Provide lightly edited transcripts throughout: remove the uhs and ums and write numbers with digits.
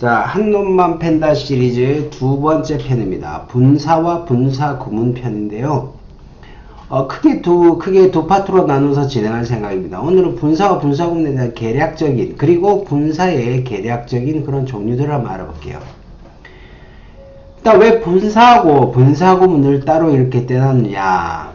자, 한놈만 팬다 시리즈 두 번째 편입니다. 분사와 분사 구문 편인데요. 크게 두 파트로 나눠서 진행할 생각입니다. 오늘은 분사와 분사 구문에 대한 계략적인, 그리고 분사의 계략적인 그런 종류들을 한번 알아볼게요. 일단 왜 분사하고 분사 구문을 따로 이렇게 떼놨느냐.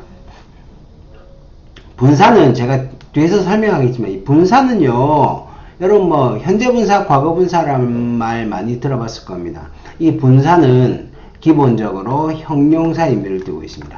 분사는 제가 뒤에서 설명하겠지만, 이 분사는요, 여러분 현재 분사, 과거 분사라는 말 많이 들어봤을 겁니다. 이 분사는 기본적으로 형용사 의미를 띠고 있습니다.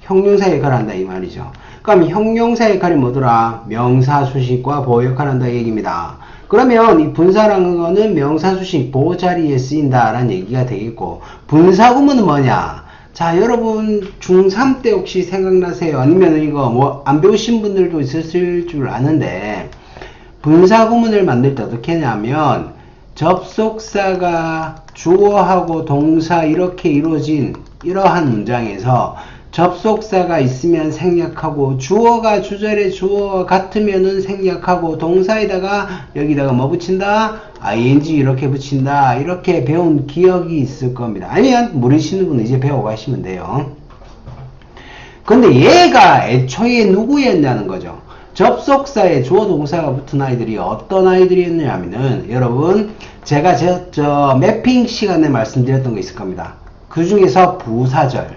형용사 역할을 한다 이 말이죠. 그럼 형용사 역할이 뭐더라? 명사, 수식과 보호 역할을 한다 이 얘기입니다. 그러면 이 분사라는 거는 명사, 수식, 보호 자리에 쓰인다 라는 얘기가 되겠고, 분사 구문은 뭐냐? 자, 여러분 중3 때 혹시 생각나세요? 아니면 이거 안 배우신 분들도 있으실 줄 아는데, 분사 구문을 만들 때 어떻게 하냐면, 접속사가 주어하고 동사 이렇게 이루어진 이러한 문장에서 접속사가 있으면 생략하고, 주어가 주절의 주어와 같으면은 생략하고, 동사에다가 여기다가 뭐 붙인다? ing 이렇게 붙인다. 이렇게 배운 기억이 있을 겁니다. 아니면 모르시는 분은 이제 배워가시면 돼요. 근데 얘가 애초에 누구였냐는 거죠. 접속사에 주어 동사가 붙은 아이들이 어떤 아이들이었냐면은, 여러분 제가 저 매핑 시간에 말씀드렸던 거 있을 겁니다. 그 중에서 부사절,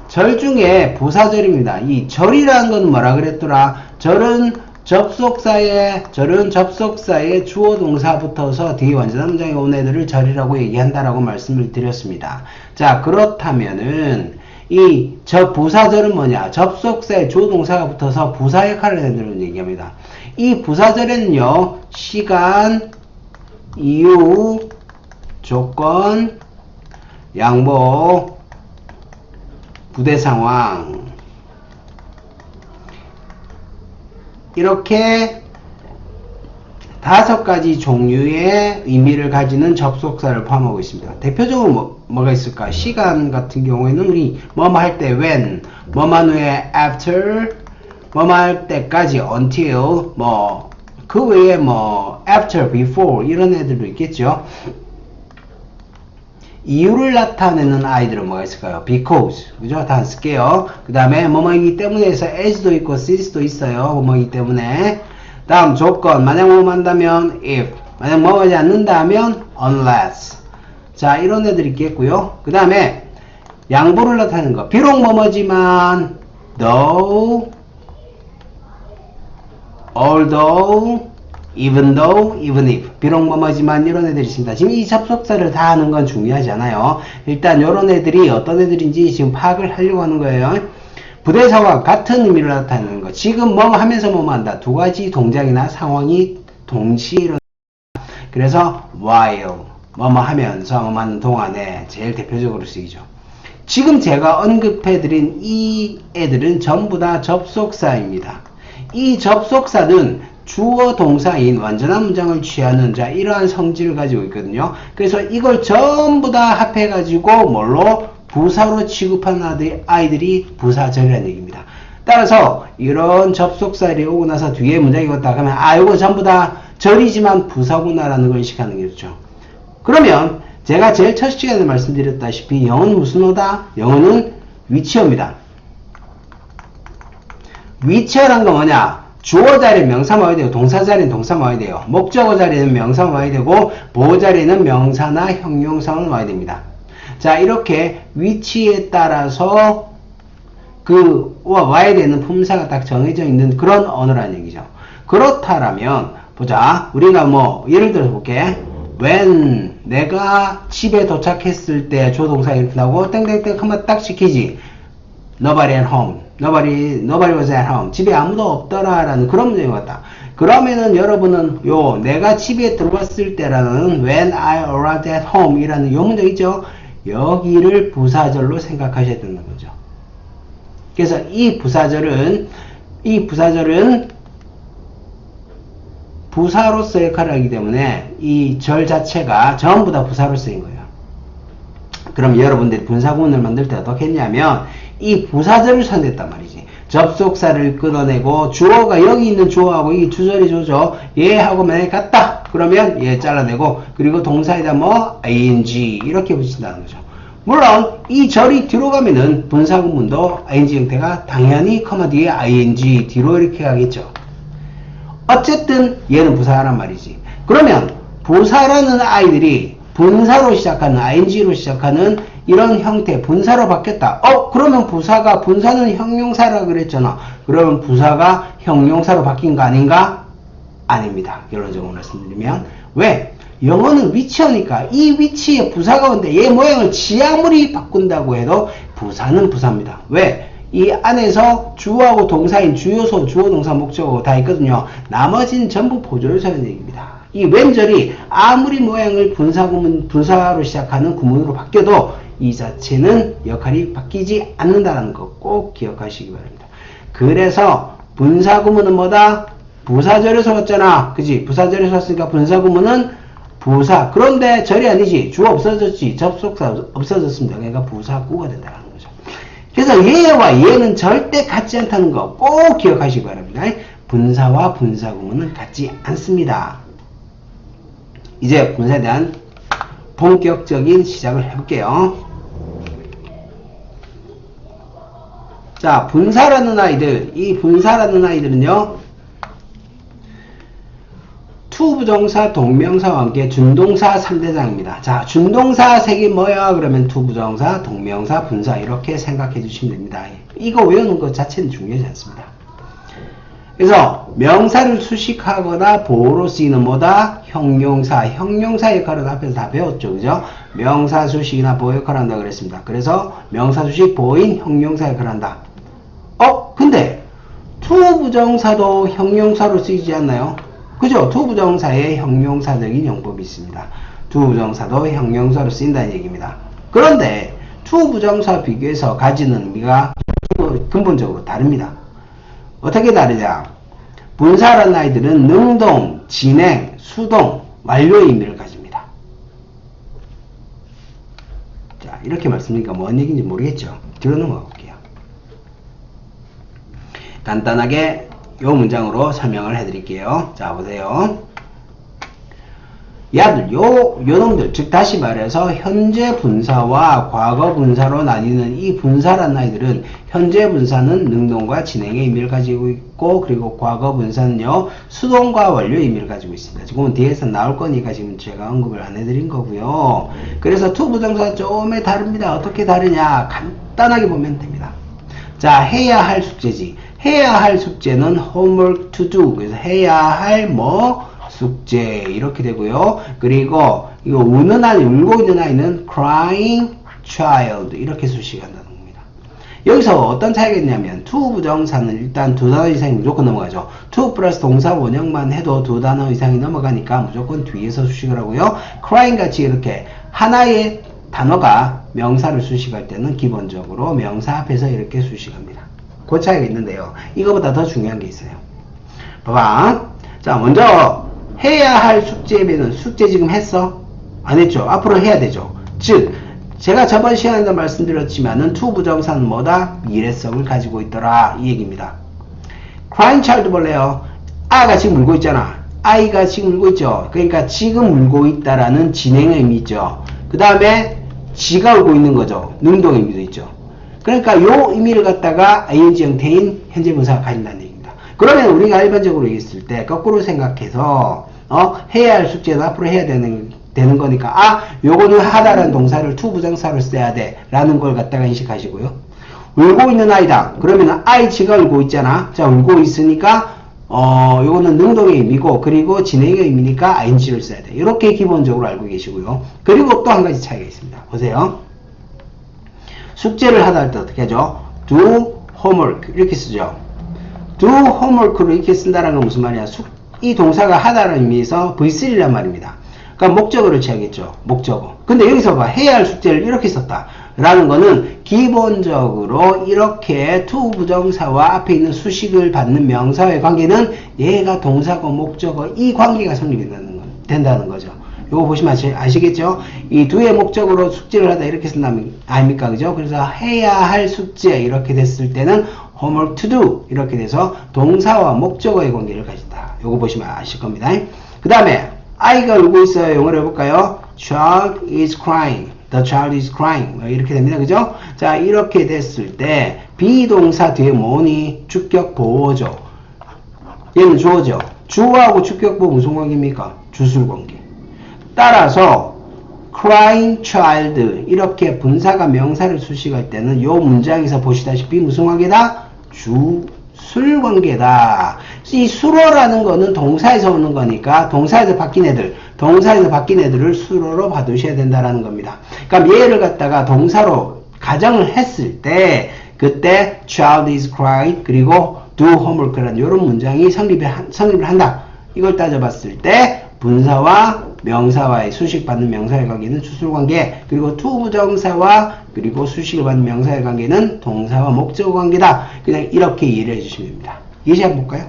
절 중에 부사절입니다. 이 절이라는 건 뭐라 그랬더라? 절은 접속사에 주어 동사 붙어서 뒤에 완전한 문장에 온 애들을 절이라고 얘기한다라고 말씀을 드렸습니다. 자, 그렇다면은 저 부사절은 뭐냐? 접속사에 주어 동사가 붙어서 부사 역할을 해주는 얘기합니다. 이 부사절에는요, 시간, 이유, 조건, 양보, 부대 상황, 이렇게 5가지 종류의 의미를 가지는 접속사를 포함하고 있습니다. 대표적으로 뭐가 있을까? 시간 같은 경우에는 우리 뭐뭐 할 때 when, 뭐만 후에 after, 뭐뭐 할 때까지 until, 그 외에 after, before 이런 애들도 있겠죠. 이유를 나타내는 아이들은 뭐가 있을까요? because, 그죠? 다 쓸게요. 그 다음에 뭐뭐이기 때문에 해서 as도 있고 since도 있어요. 뭐뭐이기 때문에. 다음 조건, 만약 뭐뭐 한다면 if, 만약 뭐뭐 하지 않는다 하면 unless. 자, 이런 애들이 있겠고요. 그 다음에 양보를 나타내는 거, 비록 뭐뭐지만 though, although, even though, even if, 비록 뭐뭐지만 이런 애들이 있습니다. 지금 이 접속사를 다 하는 건 중요하지 않아요. 일단 이런 애들이 어떤 애들인지 지금 파악을 하려고 하는 거예요. 부대사와 같은 의미를 나타내는 거, 지금 뭐뭐 하면서 뭐뭐 한다, 두 가지 동작이나 상황이 동시에 일어난다. 그래서 while, 뭐뭐 하면서 뭐뭐 하는 동안에 제일 대표적으로 쓰이죠. 지금 제가 언급해드린 이 애들은 전부 다 접속사입니다. 이 접속사는 주어 동사인 완전한 문장을 취하는 이러한 성질을 가지고 있거든요. 그래서 이걸 전부 다 합해가지고 뭘로? 부사로 취급하는 아이들이 부사절이라는 얘기입니다. 따라서 이런 접속사들이 오고 나서 뒤에 문장이 왔다 하면 이거 전부 다 절이지만 부사구나라는 걸 인식하는 게 좋죠. 그러면 제가 제일 첫 시간에 말씀드렸다시피 영어는 무슨 어다? 영어는 위치어입니다. 위치어란 건 뭐냐? 주어 자리는 명사 와야 되고, 동사 자리는 동사 와야 돼요. 목적어 자리는 명사 와야 되고, 보호 자리는 명사나 형용사는 와야 됩니다. 자, 이렇게 위치에 따라서 와야 되는 품사가 딱 정해져 있는 그런 언어라는 얘기죠. 그렇다면 보자. 우리가 예를 들어서 볼게. when, 내가 집에 도착했을 때 조동사 이렇게 나오고 땡땡땡 한번 딱 시키지. nobody at home, nobody was at home, 집에 아무도 없더라 라는 그런 문장이 왔다. 그러면은 여러분은 내가 집에 들어왔을 때라는 when I arrived at home 이라는 요 문장 있죠? 여기를 부사절로 생각하셔야 되는 거죠. 그래서 이 부사절은 부사로서 역할을 하기 때문에 이 절 자체가 전부 다 부사로 쓰인 거예요. 그럼 여러분들이 분사구문을 만들 때 어떻게 했냐면 이 부사절을 선택했단 말이지. 접속사를 끊어내고 주어가 여기 있는 주어하고 이 주절이 주죠. 얘하고 만약에 같다. 그러면 얘 잘라내고 그리고 동사에다 뭐 ing 이렇게 붙인다는 거죠. 물론 이 절이 뒤로 가면은 분사구문도 ing 형태가 당연히 커마 뒤에 ing 뒤로 이렇게 가겠죠. 어쨌든 얘는 부사란 말이지. 그러면 부사라는 아이들이 분사로 시작하는 ing로 시작하는 이런 형태 분사로 바뀌었다. 그러면 분사는 형용사라 그랬잖아. 그러면 부사가 형용사로 바뀐 거 아닌가? 아닙니다. 결론적으로 말씀드리면 왜? 영어는 위치어니까 이 위치에 부사가 오는데 얘 모양을 지 아무리 바꾼다고 해도 부사는 부사입니다. 왜? 이 안에서 주어하고 동사인 주요소, 주어, 동사, 목적어 다 있거든요. 나머지는 전부 보조요소라는 얘기입니다. 이 왼절이 아무리 모양을 분사로 시작하는 구문으로 바뀌어도 이 자체는 역할이 바뀌지 않는다는 거 꼭 기억하시기 바랍니다. 그래서 분사구문은 뭐다? 부사절에서 왔잖아. 그지? 부사절에서 왔으니까 분사구문은 부사. 그런데 절이 아니지. 주어 없어졌지. 접속사 없어졌습니다. 그러니까 부사구가 된다는 거죠. 그래서 얘와 얘는 절대 같지 않다는 거 꼭 기억하시기 바랍니다. 분사와 분사구문은 같지 않습니다. 이제 분사에 대한 본격적인 시작을 해볼게요. 자, 분사라는 아이들, 이 분사라는 아이들은요, 투부정사, 동명사와 함께 준동사 3대장입니다. 자, 준동사 색이 뭐야? 그러면 투부정사, 동명사, 분사 이렇게 생각해 주시면 됩니다. 이거 외우는 것 자체는 중요하지 않습니다. 그래서 명사를 수식하거나 보호로 쓰이는 뭐다? 형용사. 형용사 역할은 앞에서 다 배웠죠. 그죠? 명사 수식이나 보호 역할을 한다 그랬습니다. 그래서 명사 수식 보호인 형용사 역할을 한다. 근데 투부정사도 형용사로 쓰이지 않나요? 그죠? 투부정사에 형용사적인 용법이 있습니다. 투부정사도 형용사로 쓰인다는 얘기입니다. 그런데 투부정사 비교해서 가지는 의미가 근본적으로 다릅니다. 어떻게 다르냐? 분사라는 아이들은 능동, 진행, 수동, 완료의 의미를 가집니다. 자, 이렇게 말씀드리니까 뭔 얘기인지 모르겠죠? 뒤로 넘어가 볼게요. 간단하게 이 문장으로 설명을 해드릴게요. 자, 보세요. 야들, 요놈들, 즉 다시 말해서 현재 분사와 과거 분사로 나뉘는 이 분사라는 아이들은 현재 분사는 능동과 진행의 의미를 가지고 있고 그리고 과거 분사는요 수동과 완료의 의미를 가지고 있습니다. 지금은 뒤에서 나올 거니까 지금 제가 언급을 안 해드린 거고요. 그래서 투부정사가 조금 다릅니다. 어떻게 다르냐? 간단하게 보면 됩니다. 자, 해야 할 숙제지. 해야 할 숙제는 homework to do. 그래서 해야 할 뭐 숙제 이렇게 되고요. 그리고 이거 우는 아이, 울고 있는 아이는 crying child 이렇게 수식한다는 겁니다. 여기서 어떤 차이가 있냐면 to 부정사는 일단 두 단어 이상이 무조건 넘어가죠. to 플러스 동사 원형만 해도 두 단어 이상이 넘어가니까 무조건 뒤에서 수식을 하고요. crying 같이 이렇게 하나의 단어가 명사를 수식할 때는 기본적으로 명사 앞에서 이렇게 수식합니다. 그 차이가 있는데요. 이거보다 더 중요한 게 있어요. 봐봐. 자, 먼저 해야 할 숙제면은 숙제 지금 했어? 안 했죠? 앞으로 해야 되죠. 즉 제가 저번 시간에도 말씀드렸지만은 to 부정사는 뭐다? 미래성을 가지고 있더라 이 얘기입니다. crying child 볼래요? 아가 지금 울고 있잖아. 아이가 지금 울고 있죠. 그러니까 지금 울고 있다라는 진행의 의미 있죠. 그 다음에 지가 울고 있는 거죠. 능동의 의미도 있죠. 그러니까 요 의미를 갖다가 ing 형태인 현재 분사가 가진다는 얘기입니다. 그러면 우리가 일반적으로 얘기했을 때 거꾸로 생각해서 해야 할 숙제는 앞으로 해야 되는 거니까 요거는 하다라는 동사를 to 부정사로 써야 돼 라는 걸 갖다가 인식하시고요. 울고 있는 아이다. 그러면 아이 지가 울고 있잖아. 자, 울고 있으니까 요거는 능동의 의미고 그리고 진행의 의미니까 ing를 써야 돼. 이렇게 기본적으로 알고 계시고요. 그리고 또 한 가지 차이가 있습니다. 보세요. 숙제를 하다 할 때 어떻게 하죠? do homework 이렇게 쓰죠. do homework로 이렇게 쓴다는 건 무슨 말이야? 이 동사가 하다라는 의미에서 V3란 말입니다. 그러니까 목적어를 취하겠죠. 목적어. 근데 여기서 봐. 해야 할 숙제를 이렇게 썼다. 라는 거는 기본적으로 이렇게 to 부정사와 앞에 있는 수식을 받는 명사의 관계는 얘가 동사고 목적어 이 관계가 성립이 된다는 거죠. 요거 보시면 아시겠죠? 이 두의 목적으로 숙제를 하다 이렇게 쓴다면 아닙니까? 그죠? 그래서 해야 할 숙제 이렇게 됐을 때는 homework to do 이렇게 돼서 동사와 목적어의 관계를 가진다. 요거 보시면 아실 겁니다. 그 다음에 아이가 울고 있어요. 영어로 해볼까요? Child is crying. The child is crying. 이렇게 됩니다. 그죠? 자, 이렇게 됐을 때 비동사 뒤에 뭐니? 주격 보호죠. 얘는 주어죠. 주어하고 주격 보호 무슨 관계입니까? 주술관계. 따라서 crying child 이렇게 분사가 명사를 수식할 때는 이 문장에서 보시다시피 무슨 관계다? 주술관계다. 이 수로라는 거는 동사에서 오는 거니까 동사에서 바뀐 애들을 수로로 봐두셔야 된다라는 겁니다. 그러니까 얘를 갖다가 동사로 가정을 했을 때 그때 child is crying 그리고 do homework라는 이런 문장이 성립을 한다. 이걸 따져봤을 때 분사와 명사와의 수식받는 명사의 관계는 주술관계, 그리고 to 부정사와 그리고 수식을 받는 명사의 관계는 동사와 목적 관계다. 그냥 이렇게 이해를 해주시면 됩니다. 예시 한번 볼까요?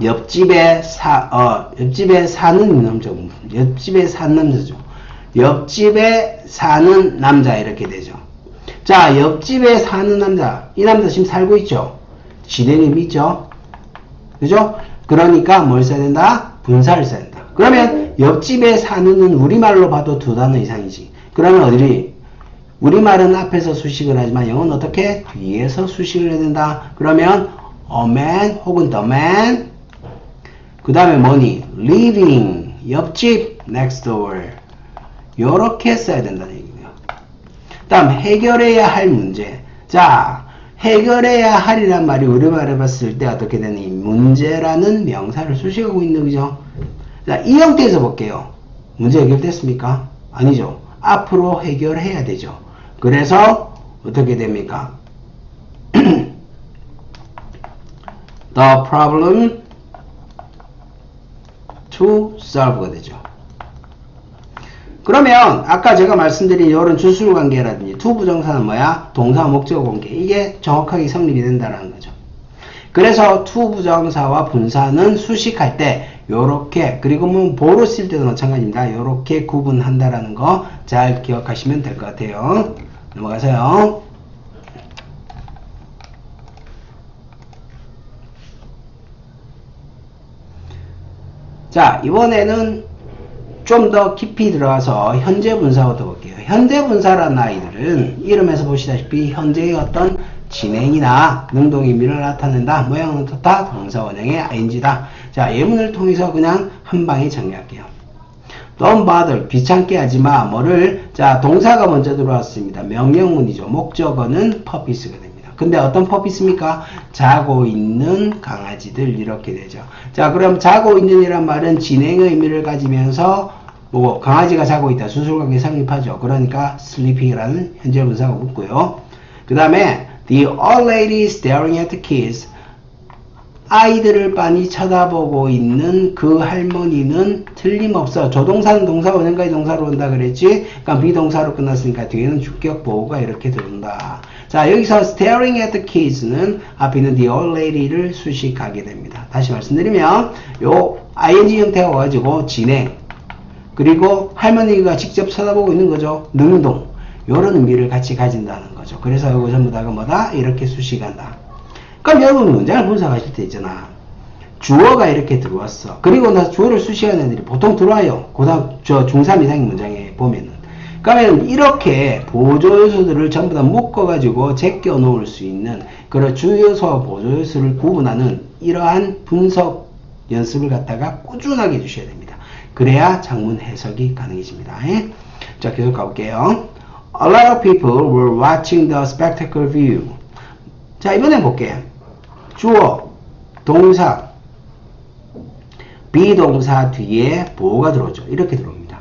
옆집에 사는 남자죠. 옆집에 사는 남자 이렇게 되죠. 자, 옆집에 사는 남자. 이 남자 지금 살고 있죠? 진행이 있죠? 그죠? 그러니까 뭘 써야 된다? 분사를 써야 된다. 그러면 옆집에 사는은 우리말로 봐도 두 단어 이상이지. 그러면 어디? 우리말은 앞에서 수식을 하지만 영어는 어떻게? 뒤에서 수식을 해야 된다. 그러면 a man 혹은 the man 그 다음에 뭐니? living 옆집 next door 요렇게 써야 된다는 얘기고요. 다음 해결해야 할 문제. 자, 해결해야 할이란 말이 우리말에 봤을 때 어떻게 되니? 문제라는 명사를 수식하고 있는 거죠. 자, 이 형태에서 볼게요. 문제 해결됐습니까? 아니죠. 앞으로 해결해야 되죠. 그래서 어떻게 됩니까? The problem to solve가 되죠. 그러면 아까 제가 말씀드린 이런 주술관계라든지 to 부정사는 뭐야? 동사 목적 관계. 이게 정확하게 성립이 된다는 거죠. 그래서 to 부정사와 분사는 수식할 때 요렇게, 그리고 뭐 보로 쓸 때도 마찬가지입니다. 요렇게 구분한다라는 거 잘 기억하시면 될 것 같아요. 넘어가세요. 자, 이번에는 좀 더 깊이 들어가서 현재 분사부터 볼게요. 현재 분사라는 아이들은 이름에서 보시다시피 현재의 어떤 진행이나 능동의미를 나타낸다. 모양은 어떻다? 동사 원형의 ing다. 자, 예문을 통해서 그냥 한 방에 정리할게요. Don't bother. 귀찮게 하지마. 뭐를? 자, 동사가 먼저 들어왔습니다. 명령문이죠. 목적어는 purpose가 됩니다. 근데 어떤 purpose입니까? 자고 있는 강아지들 이렇게 되죠. 자, 그럼 자고 있는 이란 말은 진행의 의미를 가지면서 뭐 강아지가 자고 있다. 수술관계 성립하죠. 그러니까 sleeping이라는 현재 분사가 붙고요. 그 다음에 the old lady staring at the kids. 아이들을 빤히 쳐다보고 있는 그 할머니는 틀림없어. 조동사는 동사 원형까지 동사로 온다 그랬지. 그러니까 비동사로 끝났으니까 뒤에는 주격 보호가 이렇게 들어온다. 자, 여기서 staring at the kids는 앞에 있는 the old lady를 수식하게 됩니다. 다시 말씀드리면 요 ing 형태가 와가지고 진행 그리고 할머니가 직접 쳐다보고 있는 거죠. 능동 요런 의미를 같이 가진다는 거죠. 그래서 이거 전부 다가 뭐다? 이렇게 수식한다. 그럼 여러분 문장을 분석하실 때 있잖아. 주어가 이렇게 들어왔어. 그리고 나서 주어를 수식하는 애들이 보통 들어와요. 중3 이상의 문장에 보면은. 그러면 이렇게 보조요소들을 전부 다 묶어가지고 제껴 놓을 수 있는 그런 주요소와 보조요소를 구분하는 이러한 분석 연습을 갖다가 꾸준하게 해주셔야 됩니다. 그래야 장문 해석이 가능해집니다. 자, 계속 가볼게요. A lot of people were watching the spectacle view. 자, 이번엔 볼게요. 주어, 동사, 비동사 뒤에 보호가 들어오죠. 이렇게 들어옵니다.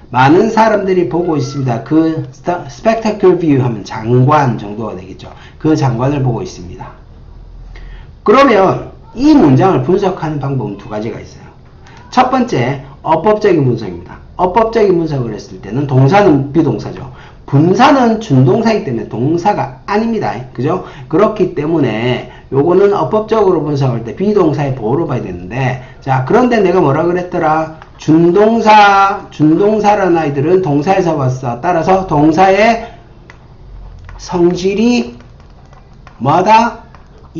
많은 사람들이 보고 있습니다. 그 spectacle view 하면 장관 정도가 되겠죠. 그 장관을 보고 있습니다. 그러면 이 문장을 분석하는 방법은 두 가지가 있어요. 첫 번째, 어법적인 분석입니다. 어법적인 분석을 했을 때는 동사는 비동사죠. 분사는 준동사이기 때문에 동사가 아닙니다. 그죠? 그렇기 때문에 요거는 어법적으로 분석할 때 비동사의 보호로 봐야 되는데, 자, 그런데 내가 뭐라 그랬더라? 준동사라는 아이들은 동사에서 왔어. 따라서 동사의 성질이 뭐다?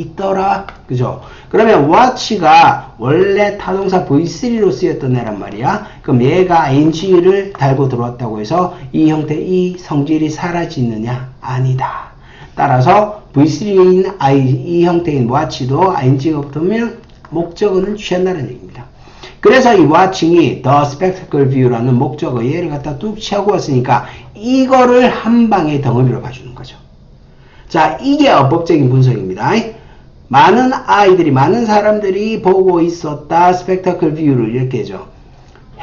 있더라. 그죠? 그러면 watch가 원래 타동사 V3로 쓰였던 애란 말이야. 그럼 얘가 ing를 달고 들어왔다고 해서 이 형태, 이 성질이 사라지느냐? 아니다. 따라서 V3인 이 형태인 watch도 ing가 붙으면 목적어는 취한다는 얘기입니다. 그래서 이 watching이 the spectacle view라는 목적어 얘를 갖다 뚝 치하고 왔으니까 이거를 한 방에 덩어리로 봐주는 거죠. 자, 이게 어법적인 분석입니다. 많은 아이들이, 많은 사람들이 보고 있었다. spectacle view를 이렇게 해죠.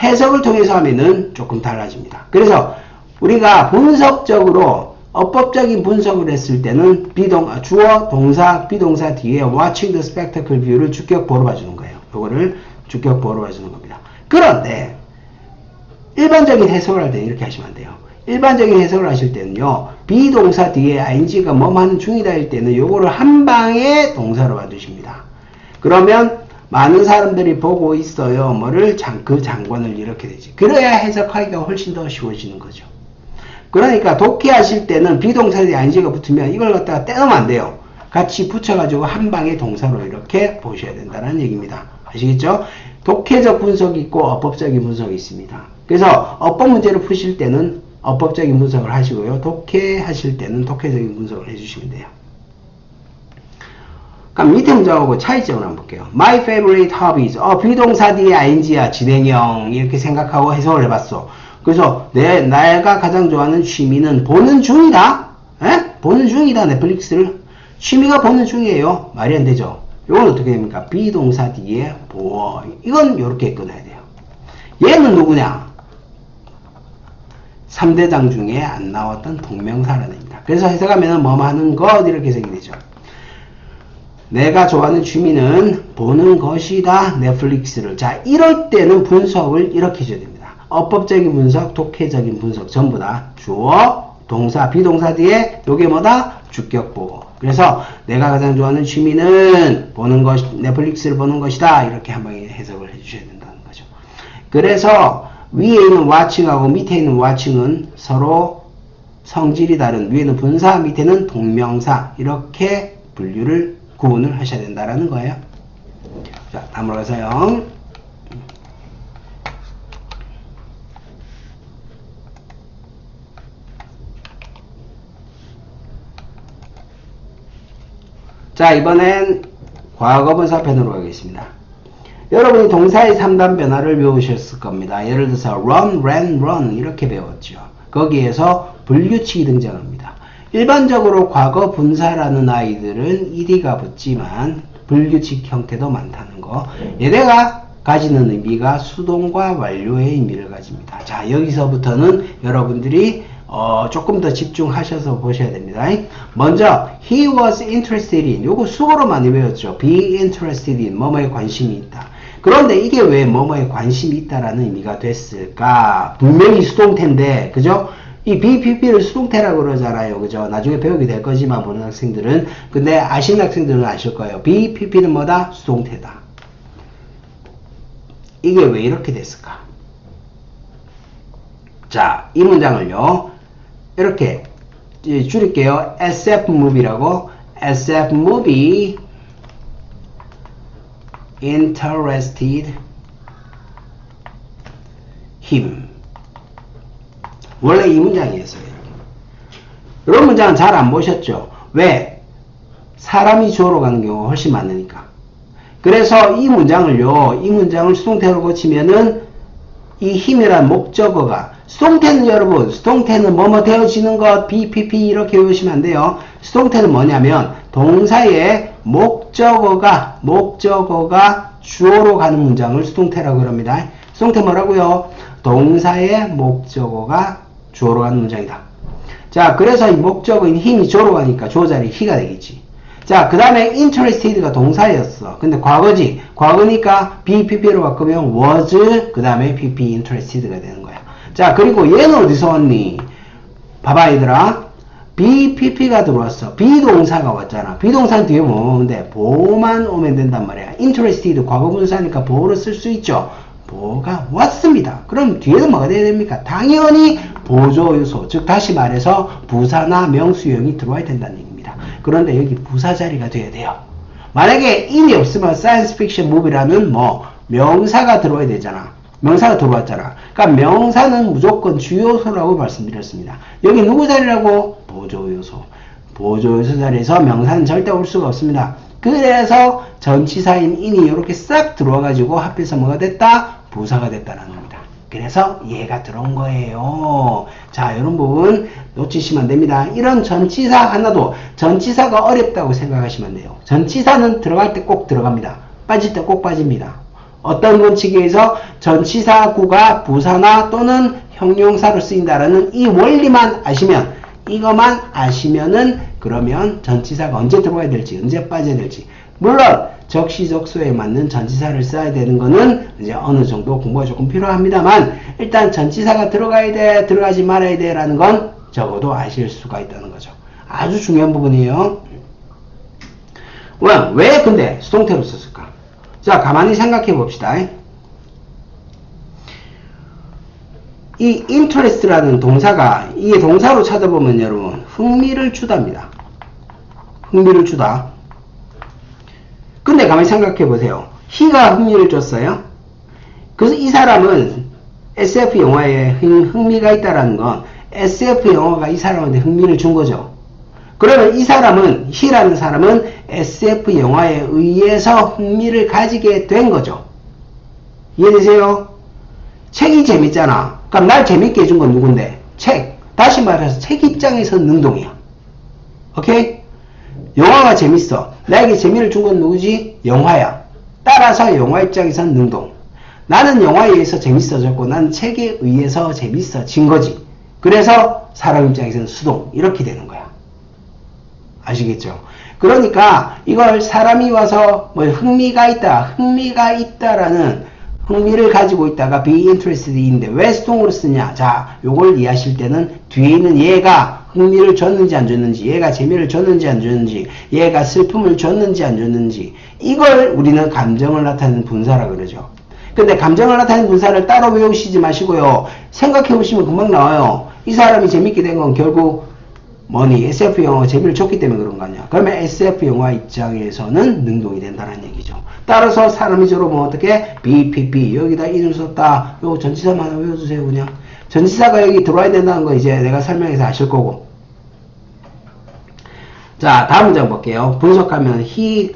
해석을 통해서 하면은 조금 달라집니다. 그래서 우리가 분석적으로 어법적인 분석을 했을 때는 주어, 동사, 비동사 뒤에 watching the spectacle view를 주격보로 봐주는 거예요. 요거를 주격보로 봐주는 겁니다. 그런데 일반적인 해석을 할 때는 이렇게 하시면 안 돼요. 일반적인 해석을 하실 때는요, 비동사 뒤에 ing가 뭐뭐 하는 중이다 할 때는 요거를 한 방에 동사로 봐주십니다. 그러면 많은 사람들이 보고 있어요. 뭐를 그 장관을 이렇게 되지. 그래야 해석하기가 훨씬 더 쉬워지는 거죠. 그러니까 독해하실 때는 비동사 뒤에 ing가 붙으면 이걸 갖다가 떼놓으면 안 돼요. 같이 붙여가지고 한 방에 동사로 이렇게 보셔야 된다는 얘기입니다. 아시겠죠? 독해적 분석이 있고 어법적인 분석이 있습니다. 그래서 어법 문제를 푸실 때는 어법적인 분석을 하시고요. 독해하실 때는 독해적인 분석을 해주시면 돼요. 그럼 밑에 문장하고 차이점을 한번 볼게요. My favorite hobbies. 비동사 뒤에 ing야, 진행형. 이렇게 생각하고 해석을 해봤어. 그래서 내가 가장 좋아하는 취미는 보는 중이다. 에? 보는 중이다. 넷플릭스를. 취미가 보는 중이에요. 말이 안 되죠. 이건 어떻게 됩니까? 비동사 뒤에 보어. 이건 이렇게 끊어야 돼요. 얘는 누구냐? 3대장 중에 안 나왔던 동명사라는 얘기입니다. 그래서 해석하면 뭐뭐 하는 것 이렇게 해석이 되죠. 내가 좋아하는 취미는 보는 것이다. 넷플릭스를. 자, 이럴 때는 분석을 이렇게 해줘야 됩니다. 어법적인 분석, 독해적인 분석 전부 다 주어, 동사, 비동사 뒤에 요게 뭐다? 주격보어. 그래서 내가 가장 좋아하는 취미는 넷플릭스를 보는 것이다. 이렇게 한 방에 해석을 해주셔야 된다는 거죠. 그래서 위에 있는 watching하고 밑에 있는 watching은 서로 성질이 다른, 위에는 분사, 밑에는 동명사, 이렇게 구분을 하셔야 된다는 거예요. 자, 다음으로 가서요. 자, 이번엔 과거분사 편으로 가겠습니다. 여러분이 동사의 3단 변화를 배우셨을 겁니다. 예를 들어서 run, ran, run 이렇게 배웠죠. 거기에서 분류칙이 등장합니다. 일반적으로 과거 분사라는 아이들은 ed가 붙지만 분류칙 형태도 많다는 거. 얘네가 가지는 의미가 수동과 완료의 의미를 가집니다. 자, 여기서부터는 여러분들이 조금 더 집중하셔서 보셔야 됩니다. 먼저 he was interested in, 요거 수어로 많이 배웠죠. be interested in, 뭐뭐에 관심이 있다. 그런데 이게 왜 뭐뭐에 관심이 있다라는 의미가 됐을까? 분명히 수동태인데, 그죠? 이 BPP를 수동태라고 그러잖아요. 그죠? 나중에 배우게 될 거지만, 보는 학생들은. 근데 아시는 학생들은 아실 거예요. BPP는 뭐다? 수동태다. 이게 왜 이렇게 됐을까? 자, 이 문장을요, 이렇게 줄일게요. SF movie라고. SF movie interested him. 원래 이 문장이었어요. 이런 문장은 잘 안 보셨죠? 왜? 사람이 주어로 가는 경우가 훨씬 많으니까. 그래서 이 문장을 수동태로 고치면은 이 힘이란 목적어가, 수동태는 여러분, 수동태는 뭐뭐 되어지는 것, BPP 이렇게 외우시면 안 돼요. 수동태는 뭐냐면 동사의 목적어가 주어로 가는 문장을 수동태라고 합니다. 수동태 뭐라고요? 동사의 목적어가 주어로 가는 문장이다. 자, 그래서 이 목적어인 힘이 주어로 가니까 주어 자리에 he가 되겠지. 자, 그 다음에 interested가 동사였어. 근데 과거지. 과거니까 BPP로 바꾸면 was, 그 다음에 PP interested가 되는 거야. 자, 그리고 얘는 어디서 왔니? 봐봐, 얘들아. BPP가 들어왔어. 비동사가 왔잖아. 비동사는 뒤에 뭐 오는데 보호만 오면 된단 말이야. interested 과거분사니까 보호를 쓸 수 있죠. 보호가 왔습니다. 그럼 뒤에는 뭐가 돼야 됩니까? 당연히 보조 요소, 즉 다시 말해서 부사나 명수형이 들어와야 된다는 얘기입니다. 그런데 여기 부사 자리가 돼야 돼요. 만약에 in이 없으면 science fiction movie라면 뭐 명사가 들어와야 되잖아. 명사가 들어왔잖아. 그러니까 명사는 무조건 주요소라고 말씀드렸습니다. 여기 누구 자리라고? 보조요소. 보조요소 자리에서 명사는 절대 올 수가 없습니다. 그래서 전치사인 in이 이렇게 싹 들어와가지고 합해서 뭐가 됐다? 부사가 됐다는 겁니다. 그래서 얘가 들어온 거예요. 자, 이런 부분 놓치시면 안 됩니다. 이런 전치사 하나도 전치사가 어렵다고 생각하시면 돼요. 전치사는 들어갈 때 꼭 들어갑니다. 빠질 때 꼭 빠집니다. 어떤 원칙에 의해서 전치사구가 부사나 또는 형용사로 쓰인다라는 이 원리만 아시면, 이것만 아시면은 그러면 전치사가 언제 들어가야 될지, 언제 빠져야 될지, 물론 적시적소에 맞는 전치사를 써야 되는 거는 이제 어느 정도 공부가 조금 필요합니다만, 일단 전치사가 들어가야 돼, 들어가지 말아야 돼 라는 건 적어도 아실 수가 있다는 거죠. 아주 중요한 부분이에요. 왜 근데 수동태로 썼을까? 자, 가만히 생각해 봅시다. 이 interest라는 동사가, 이게 동사로 찾아보면 여러분 흥미를 주답니다. 흥미를 주다. 근데 가만히 생각해 보세요. he가 흥미를 줬어요. 그래서 이 사람은 SF 영화에 흥미가 있다라는 건 SF 영화가 이 사람한테 흥미를 준 거죠. 그러면 이 사람은, he라는 사람은 SF 영화에 의해서 흥미를 가지게 된 거죠. 이해되세요? 책이 재밌잖아. 그럼 날 재밌게 해준 건 누군데? 책. 다시 말해서 책 입장에서 능동이야. 오케이? 영화가 재밌어. 나에게 재미를 준 건 누구지? 영화야. 따라서 영화 입장에서는 능동. 나는 영화에 의해서 재밌어졌고 나는 책에 의해서 재밌어진 거지. 그래서 사람 입장에서는 수동. 이렇게 되는 거야. 아시겠죠? 그러니까 이걸 사람이 와서 뭐 흥미가 있다라는 흥미를 가지고 있다가 be interested인데 왜 수동으로 쓰냐? 자, 요걸 이해하실 때는 뒤에 있는 얘가 흥미를 줬는지 안 줬는지, 얘가 재미를 줬는지 안 줬는지, 얘가 슬픔을 줬는지 안 줬는지, 이걸 우리는 감정을 나타내는 분사라 그러죠. 근데 감정을 나타내는 분사를 따로 외우시지 마시고요. 생각해 보시면 금방 나와요. 이 사람이 재밌게 된 건 결국 뭐니? SF 영화가 재미를 줬기 때문에 그런 거 아니야. 그러면 SF 영화 입장에서는 능동이 된다는 얘기죠. 따라서 사람이 저로 뭐 어떻게? BPP 여기다 인을 썼다. 요거 전치사만 하나 외워주세요. 그냥 전치사가 여기 들어와야 된다는 거 이제 내가 설명해서 아실 거고. 자, 다음 문장 볼게요. 분석하면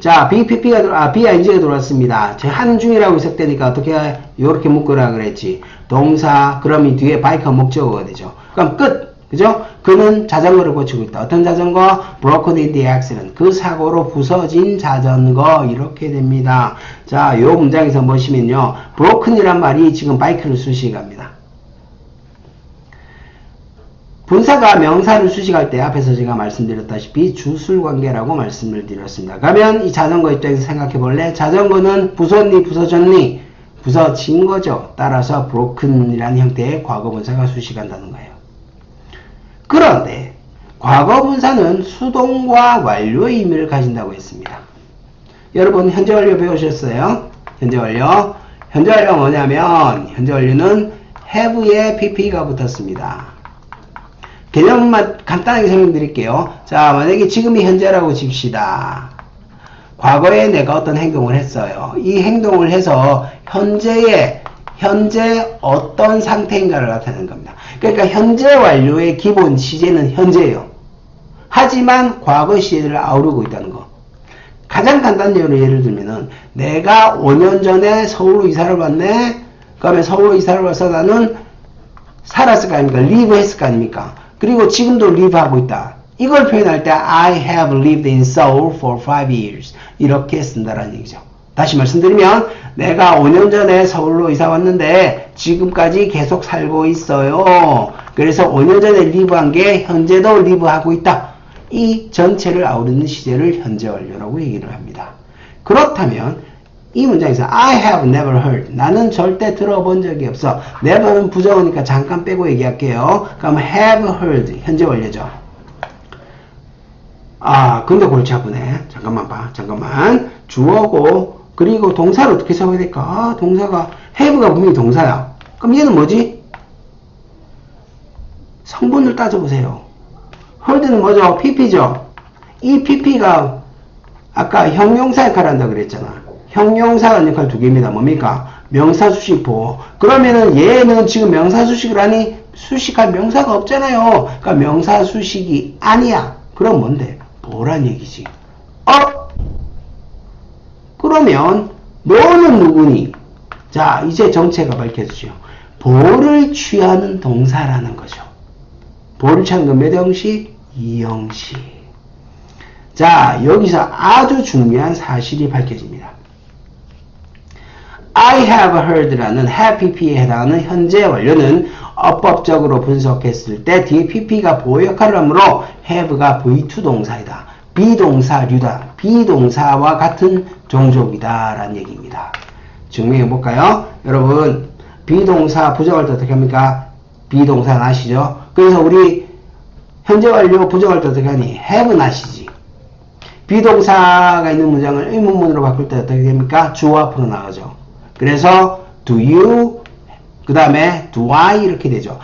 자, BPP가 BING가 들어왔습니다. 제 한중이라고 해석되니까 어떻게 요렇게 묶으라 그랬지. 동사, 그럼 이 뒤에 바이크가 목적어가 되죠. 그럼 끝. 그죠? 그는 자전거를 고치고 있다. 어떤 자전거? Broken in the accident. 그 사고로 부서진 자전거. 이렇게 됩니다. 자, 요 문장에서 보시면요. broken이란 말이 지금 바이크를 수식합니다. 분사가 명사를 수식할 때 앞에서 제가 말씀드렸다시피 주술관계라고 말씀을 드렸습니다. 그러면 이 자전거 입장에서 생각해 볼래? 자전거는 부쉈니? 부서졌니? 부서진 거죠. 따라서 broken이라는 형태의 과거분사가 수식한다는 거예요. 그런데 과거분사는 수동과 완료의 의미를 가진다고 했습니다. 여러분 현재 완료 배우셨어요? 현재 완료. 현재 완료가 뭐냐면 현재 완료는 have에 pp가 붙었습니다. 개념만 간단하게 설명드릴게요. 자, 만약에 지금이 현재라고 칩시다. 과거에 내가 어떤 행동을 했어요. 이 행동을 해서 현재 어떤 상태인가를 나타내는 겁니다. 그러니까 현재 완료의 기본 시제는 현재예요. 하지만 과거 시제를 아우르고 있다는 거. 가장 간단한 예를 들면은 내가 5년 전에 서울로 이사를 왔네. 그러면 서울로 이사를 와서 나는 살았을 거 아닙니까? live 했을 거 아닙니까? 그리고 지금도 live 하고 있다. 이걸 표현할 때 I have lived in Seoul for 5 years. 이렇게 쓴다라는 얘기죠. 다시 말씀드리면 내가 5년 전에 서울로 이사 왔는데 지금까지 계속 살고 있어요. 그래서 5년 전에 live한 게 현재도 live하고 있다. 이 전체를 아우르는 시제를 현재 완료라고 얘기를 합니다. 그렇다면 이 문장에서 I have never heard. 나는 절대 들어본 적이 없어. never는 부정어니까 잠깐 빼고 얘기할게요. 그럼 have heard. 현재 완료죠. 아, 근데 골치 아프네. 잠깐만 봐. 잠깐만. 주어고 그리고 동사를 어떻게 써야 될까? 아, 동사가 have가 분명히 동사야. 그럼 얘는 뭐지? 성분을 따져보세요. heard는 뭐죠? pp죠. 이 pp가 아까 형용사 역할을 한다 그랬잖아. 형용사가 역할 두 개입니다. 뭡니까? 명사, 수식, 보어. 그러면은 얘는 지금 명사, 수식을 하니 수식할 명사가 없잖아요. 그러니까 명사, 수식이 아니야. 그럼 뭔데? 보어란 얘기지. 그러면 너는 누구니? 자, 이제 정체가 밝혀지죠. 보어를 취하는 동사라는 거죠. 보어를 취하는 건 몇 형식? 2형식. 자, 여기서 아주 중요한 사실이 밝혀집니다. I have heard라는 have pp에 해당하는 현재 완료는 어법적으로 분석했을 때 뒤에 pp가 보호 역할을 하므로 have가 V2 동사이다. 비동사류다. 비동사와 같은 종족이다 라는 얘기입니다. 증명해 볼까요? 여러분 비동사 부정할 때 어떻게 합니까? 비동사 나시죠? 그래서 우리 현재 완료 부정할 때 어떻게 하니? have 나시지. 비동사가 있는 문장을 의문문으로 바꿀 때 어떻게 됩니까? 주어 앞으로 나가죠. 그래서 do you 그 다음에 do I 이렇게 되죠.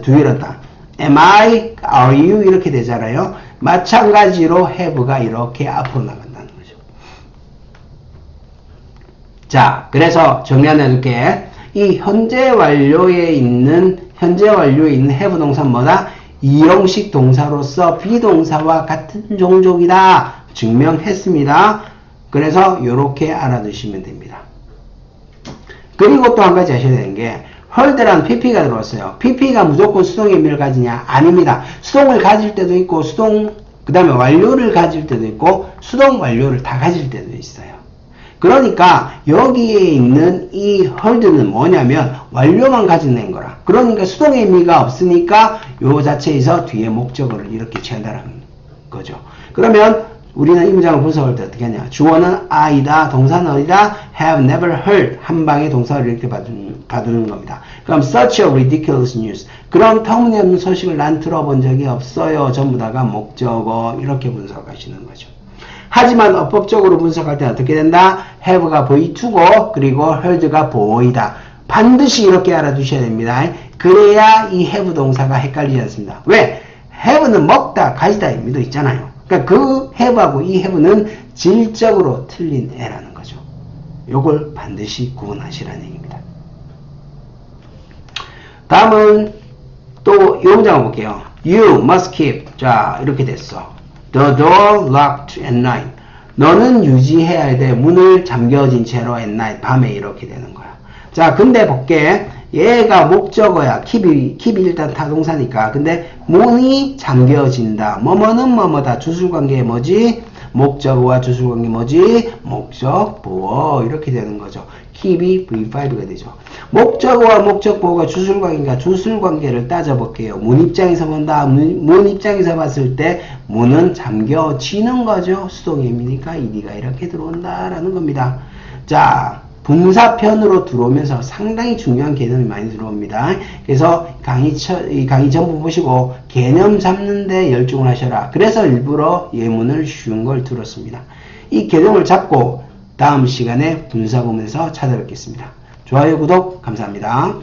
do you란다. am I, are you 이렇게 되잖아요. 마찬가지로 have가 이렇게 앞으로 나간다는 거죠. 자, 그래서 정리 하나 해줄게. 이 현재 완료에 있는 have 동사는 뭐다? 2형식 동사로서 비동사와 같은 종족이다. 증명했습니다. 그래서 이렇게 알아두시면 됩니다. 그리고 또 한 가지 아셔야 되는 게 heard라는 pp가 들어왔어요. pp가 무조건 수동의 의미를 가지냐? 아닙니다. 수동을 가질 때도 있고 그 다음에 완료를 가질 때도 있고 수동 완료를 다 가질 때도 있어요. 그러니까 여기에 있는 이 heard는 뭐냐면 완료만 가지는 거라. 그러니까 수동의 의미가 없으니까 요 자체에서 뒤에 목적어를 이렇게 취한다는 거죠. 그러면 우리는 이 문장을 분석할 때 어떻게 하냐? 주어는 I다, 동사는 어디다? have never heard. 한 방에 동사를 이렇게 봐두는 겁니다. 그럼 such a ridiculous news. 그런 터무니없는 소식을 난 들어본 적이 없어요. 전부 다가 목적어 이렇게 분석하시는 거죠. 하지만 어법적으로 분석할 때 어떻게 된다? have가 V2고 그리고 heard가 보어이다. 반드시 이렇게 알아두셔야 됩니다. 그래야 이 have 동사가 헷갈리지 않습니다. 왜? have는 먹다, 가지다 의미도 있잖아요. 그러니까 그 have하고 이 have는 질적으로 틀린 애라는 거죠. 요걸 반드시 구분하시라는 얘기입니다. 다음은 또 이 문장을 볼게요. You must keep. 자, 이렇게 됐어. The door locked at night. 너는 유지해야 돼. 문을 잠겨진 채로 at night. 밤에 이렇게 되는 거야. 자, 근데 볼게. 얘가 목적어야. keep이 일단 타동사니까. 근데 문이 잠겨진다. 뭐뭐는 뭐뭐다. 주술관계 뭐지? 목적어와 주술관계 뭐지? 목적, 보어. 이렇게 되는 거죠. keep이 V5가 되죠. 목적어와 목적보어가 주술관계니까 주술관계를 따져볼게요. 문 입장에서 본다. 문 입장에서 봤을 때 문은 잠겨지는 거죠. 수동의 의미니까 ed가 이렇게 들어온다라는 겁니다. 자, 분사편으로 들어오면서 상당히 중요한 개념이 많이 들어옵니다. 그래서 강의 전부 보시고 개념 잡는데 열중을 하셔라. 그래서 일부러 예문을 쉬운 걸 들었습니다. 이 개념을 잡고 다음 시간에 분사 보면서 찾아뵙겠습니다. 좋아요, 구독 감사합니다.